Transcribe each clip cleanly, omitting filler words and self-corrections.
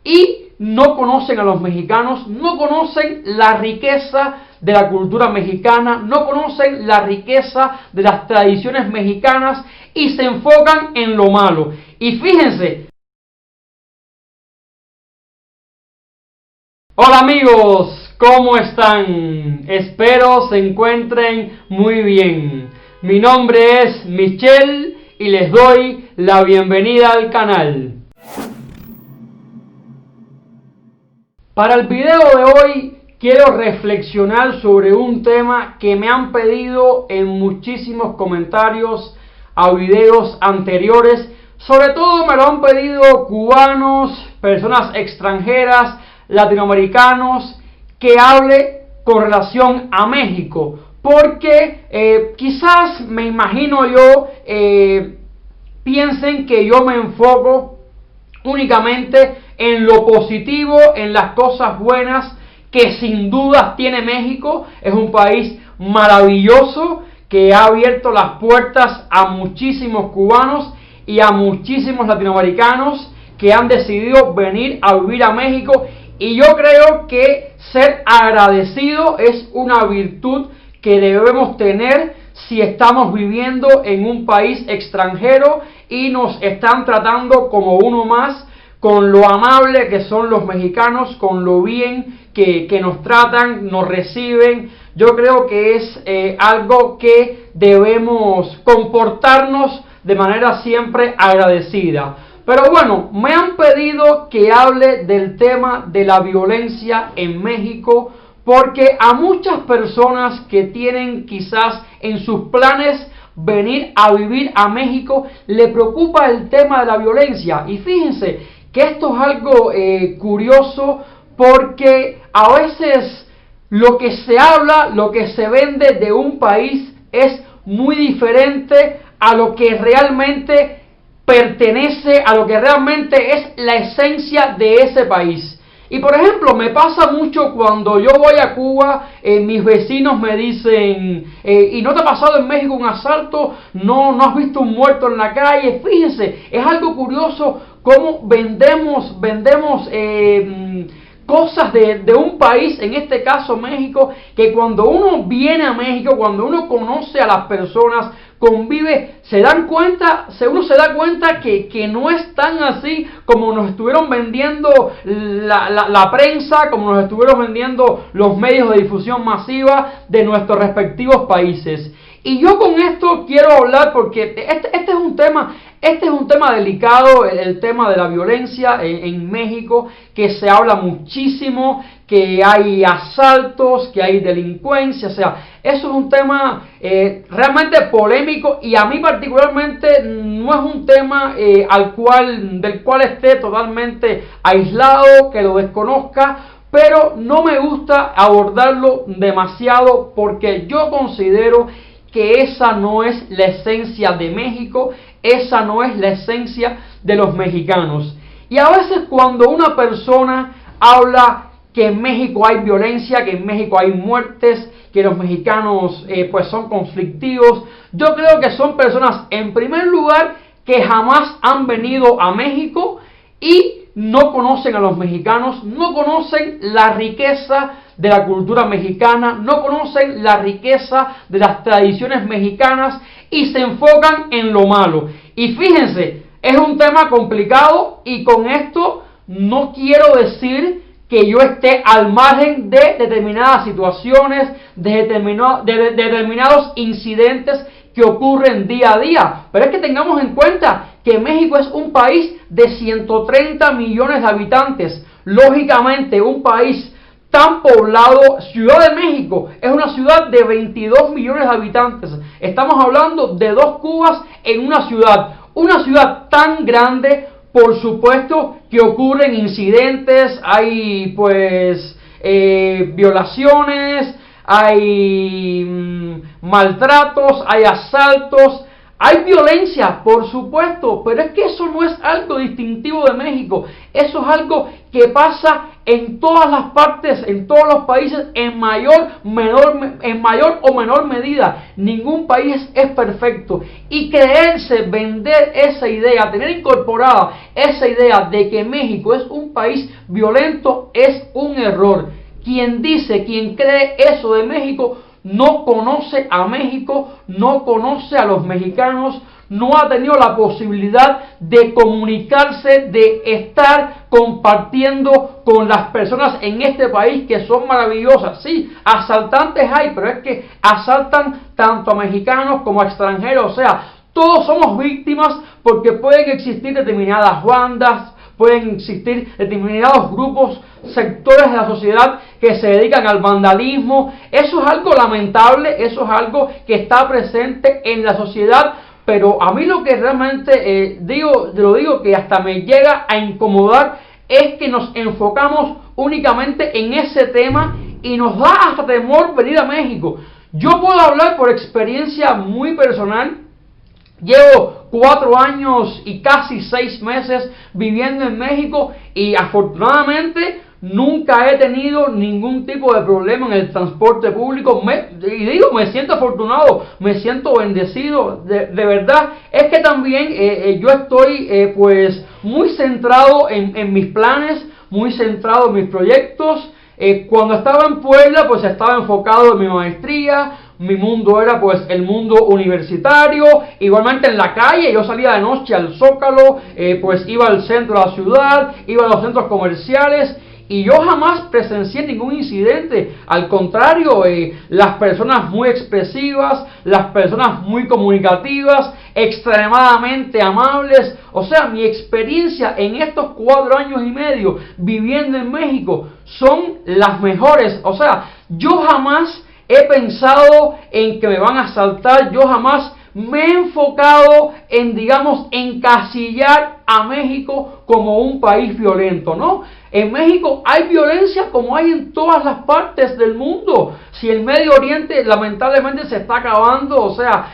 y no conocen a los mexicanos, no conocen la riqueza de la cultura mexicana, no conocen la riqueza de las tradiciones mexicanas y se enfocan en lo malo. Y fíjense. Hola amigos, ¿cómo están? Espero se encuentren muy bien. Mi nombre es Michelle y les doy la bienvenida al canal. Para el video de hoy quiero reflexionar sobre un tema que me han pedido en muchísimos comentarios a videos anteriores. Sobre todo me lo han pedido cubanos, personas extranjeras, latinoamericanos, que hable con relación a México. Porque quizás me imagino yo, piensen que yo me enfoco únicamente en lo positivo, en las cosas buenas que sin dudas tiene México. Es un país maravilloso que ha abierto las puertas a muchísimos cubanos y a muchísimos latinoamericanos que han decidido venir a vivir a México. Y yo creo que ser agradecido es una virtud que debemos tener si estamos viviendo en un país extranjero y nos están tratando como uno más, con lo amable que son los mexicanos, con lo bien que nos tratan, nos reciben. Yo creo que es algo que debemos comportarnos de manera siempre agradecida. Pero bueno, me han pedido que hable del tema de la violencia en México, porque a muchas personas que tienen quizás en sus planes venir a vivir a México, le preocupa el tema de la violencia. Y fíjense que esto es algo curioso, porque a veces lo que se habla, lo que se vende de un país es muy diferente a lo que realmente pertenece, a lo que realmente es la esencia de ese país. Y por ejemplo, me pasa mucho cuando yo voy a Cuba, mis vecinos me dicen, ¿y no te ha pasado en México un asalto? ¿No has visto un muerto en la calle? Fíjense, es algo curioso cómo vendemos cosas de un país, en este caso México, que cuando uno viene a México, cuando uno conoce a las personas, convive, uno se da cuenta que no es tan así como nos estuvieron vendiendo la prensa, como nos estuvieron vendiendo los medios de difusión masiva de nuestros respectivos países. Y yo con esto quiero hablar porque este es un tema delicado, el tema de la violencia en México, que se habla muchísimo, que hay asaltos, que hay delincuencia. O sea, eso es un tema realmente polémico, y a mí particularmente no es un tema del cual esté totalmente aislado, que lo desconozca, pero no me gusta abordarlo demasiado porque yo considero que esa no es la esencia de México, esa no es la esencia de los mexicanos. Y a veces cuando una persona habla que en México hay violencia, que en México hay muertes, que los mexicanos pues son conflictivos, yo creo que son personas, en primer lugar, que jamás han venido a México y no conocen a los mexicanos, no conocen la riqueza de la cultura mexicana, no conocen la riqueza de las tradiciones mexicanas y se enfocan en lo malo. Y fíjense, es un tema complicado, y con esto no quiero decir que yo esté al margen de determinadas situaciones, de determinados incidentes que ocurren día a día. Pero es que tengamos en cuenta que México es un país de 130 millones de habitantes. Lógicamente, un país tan poblado. Ciudad de México es una ciudad de 22 millones de habitantes. Estamos hablando de 2 Cubas en una ciudad. Una ciudad tan grande, por supuesto que ocurren incidentes, hay violaciones, hay maltratos, hay asaltos, Hay violencia, por supuesto, pero es que eso no es algo distintivo de México. Eso es algo que pasa en todas las partes, en todos los países, en mayor o menor medida. Ningún país es perfecto. Y creerse, vender esa idea, tener incorporada esa idea de que México es un país violento, es un error. Quien cree eso de México, no conoce a México, no conoce a los mexicanos, no ha tenido la posibilidad de comunicarse, de estar compartiendo con las personas en este país que son maravillosas. Sí, asaltantes hay, pero es que asaltan tanto a mexicanos como a extranjeros. O sea, todos somos víctimas porque pueden existir determinadas bandas, pueden existir determinados grupos, sectores de la sociedad que se dedican al vandalismo. Eso es algo lamentable, eso es algo que está presente en la sociedad, pero a mí lo que realmente lo digo que hasta me llega a incomodar es que nos enfocamos únicamente en ese tema y nos da hasta temor venir a México. Yo puedo hablar por experiencia muy personal. Llevo 4 años y casi 6 meses viviendo en México y afortunadamente nunca he tenido ningún tipo de problema en el transporte público. Me siento afortunado, me siento bendecido, de verdad. Es que también yo estoy pues muy centrado en mis planes, muy centrado en mis proyectos. Cuando estaba en Puebla pues estaba enfocado en mi maestría. Mi mundo era pues el mundo universitario, igualmente en la calle, yo salía de noche al Zócalo, pues iba al centro de la ciudad, iba a los centros comerciales y yo jamás presencié ningún incidente. Al contrario, las personas muy expresivas, las personas muy comunicativas, extremadamente amables. O sea, mi experiencia en estos 4 años y medio viviendo en México son las mejores. O sea, yo jamás he pensado en que me van a asaltar, yo jamás me he enfocado en, digamos, encasillar a México como un país violento, ¿no? En México hay violencia como hay en todas las partes del mundo. Si el Medio Oriente lamentablemente se está acabando, o sea,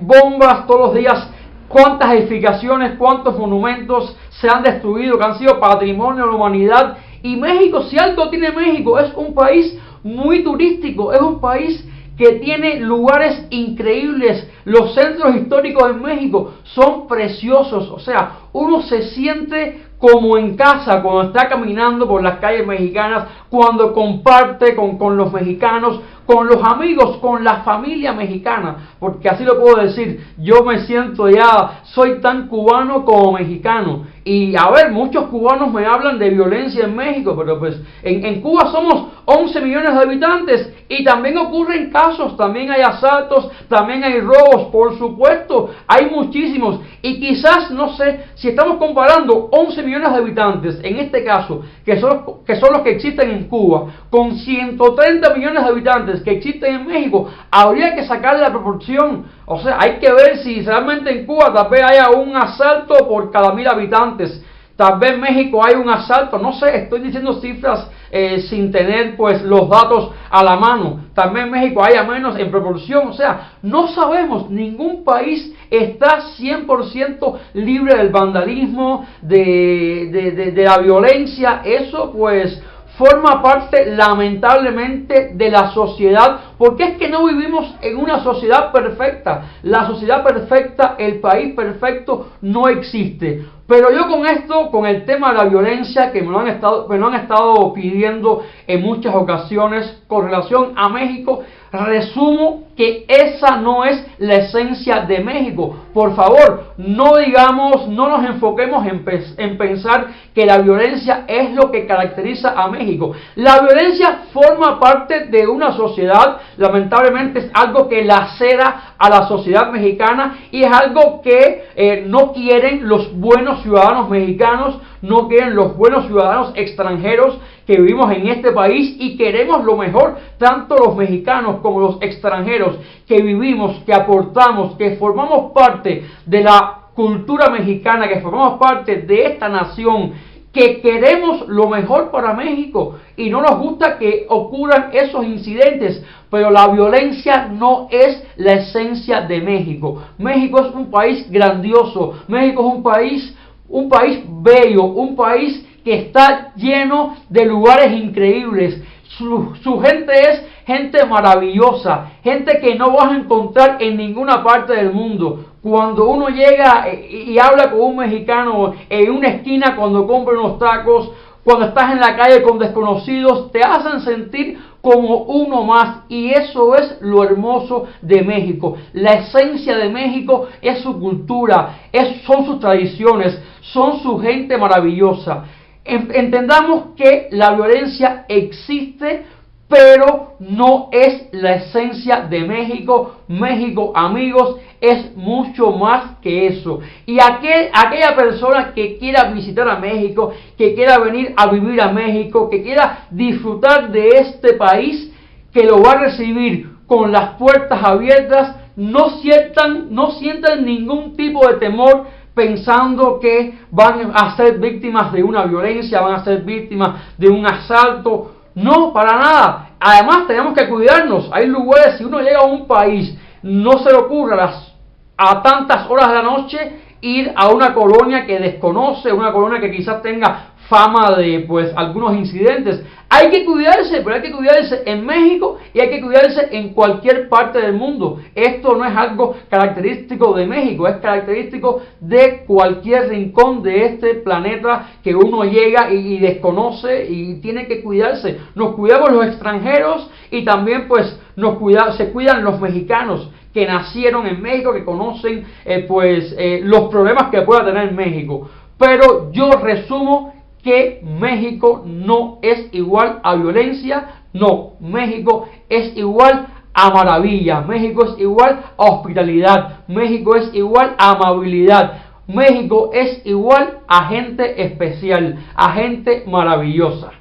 bombas todos los días, cuántas edificaciones, cuántos monumentos se han destruido, que han sido patrimonio de la humanidad. Y México, si algo tiene México, es un país muy turístico, es un país que tiene lugares increíbles. Los centros históricos en México son preciosos, o sea, uno se siente como en casa cuando está caminando por las calles mexicanas, cuando comparte con los mexicanos, con los amigos, con la familia mexicana, porque así lo puedo decir, yo me siento ya, soy tan cubano como mexicano. Y a ver, muchos cubanos me hablan de violencia en México, pero pues en Cuba somos 11 millones de habitantes y también ocurren casos, también hay asaltos, también hay robos, por supuesto, hay muchísimos. Y quizás, no sé, si estamos comparando 11 millones de habitantes, en este caso, que son los que existen en Cuba, con 130 millones de habitantes que existen en México, habría que sacar la proporción. O sea, hay que ver si realmente en Cuba tal vez haya un asalto por cada 1000 habitantes. Tal vez en México hay un asalto, no sé, estoy diciendo cifras sin tener pues los datos a la mano. Tal vez en México haya menos en proporción, o sea, no sabemos, ningún país está 100% libre del vandalismo, de la violencia. Eso pues forma parte lamentablemente de la sociedad, porque es que no vivimos en una sociedad perfecta. La sociedad perfecta, el país perfecto no existe. Pero yo con esto, con el tema de la violencia que me lo han estado pidiendo en muchas ocasiones con relación a México, resumo que esa no es la esencia de México. Por favor, no nos enfoquemos en pensar que la violencia es lo que caracteriza a México. La violencia forma parte de una sociedad, lamentablemente es algo que lacera a la sociedad mexicana y es algo que no quieren los buenos ciudadanos mexicanos, no quieren los buenos ciudadanos extranjeros que vivimos en este país y queremos lo mejor, tanto los mexicanos como los extranjeros que vivimos, que aportamos, que formamos parte de la cultura mexicana, que formamos parte de esta nación que queremos lo mejor para México y no nos gusta que ocurran esos incidentes, pero la violencia no es la esencia de México. México es un país grandioso, México es un país bello, un país que está lleno de lugares increíbles. Su gente es gente maravillosa, gente que no vas a encontrar en ninguna parte del mundo. Cuando uno llega y habla con un mexicano en una esquina cuando compra unos tacos, cuando estás en la calle con desconocidos, te hacen sentir como uno más, y eso es lo hermoso de México. La esencia de México es su cultura, son sus tradiciones, son su gente maravillosa. Entendamos que la violencia existe, pero no es la esencia de México. México, amigos, es mucho más que eso. Y aquella persona que quiera visitar a México, que quiera venir a vivir a México, que quiera disfrutar de este país, que lo va a recibir con las puertas abiertas, no sientan ningún tipo de temor pensando que van a ser víctimas de una violencia, van a ser víctimas de un asalto. No, para nada. Además, tenemos que cuidarnos. Hay lugares, si uno llega a un país, no se le ocurra a tantas horas de la noche ir a una colonia que desconoce, una colonia que quizás tenga fama de algunos incidentes. Hay que cuidarse, pero hay que cuidarse en México y hay que cuidarse en cualquier parte del mundo. Esto no es algo característico de México, es característico de cualquier rincón de este planeta que uno llega y desconoce y tiene que cuidarse. Nos cuidamos los extranjeros y también se cuidan los mexicanos que nacieron en México, que conocen los problemas que pueda tener México. Pero yo resumo que México no es igual a violencia, no, México es igual a maravilla, México es igual a hospitalidad, México es igual a amabilidad, México es igual a gente especial, a gente maravillosa.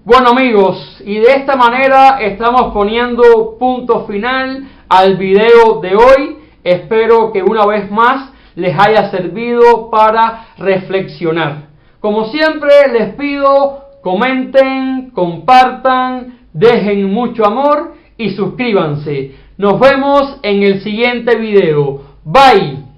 Bueno amigos, y de esta manera estamos poniendo punto final al video de hoy. Espero que una vez más les haya servido para reflexionar. Como siempre les pido, comenten, compartan, dejen mucho amor y suscríbanse. Nos vemos en el siguiente video. Bye.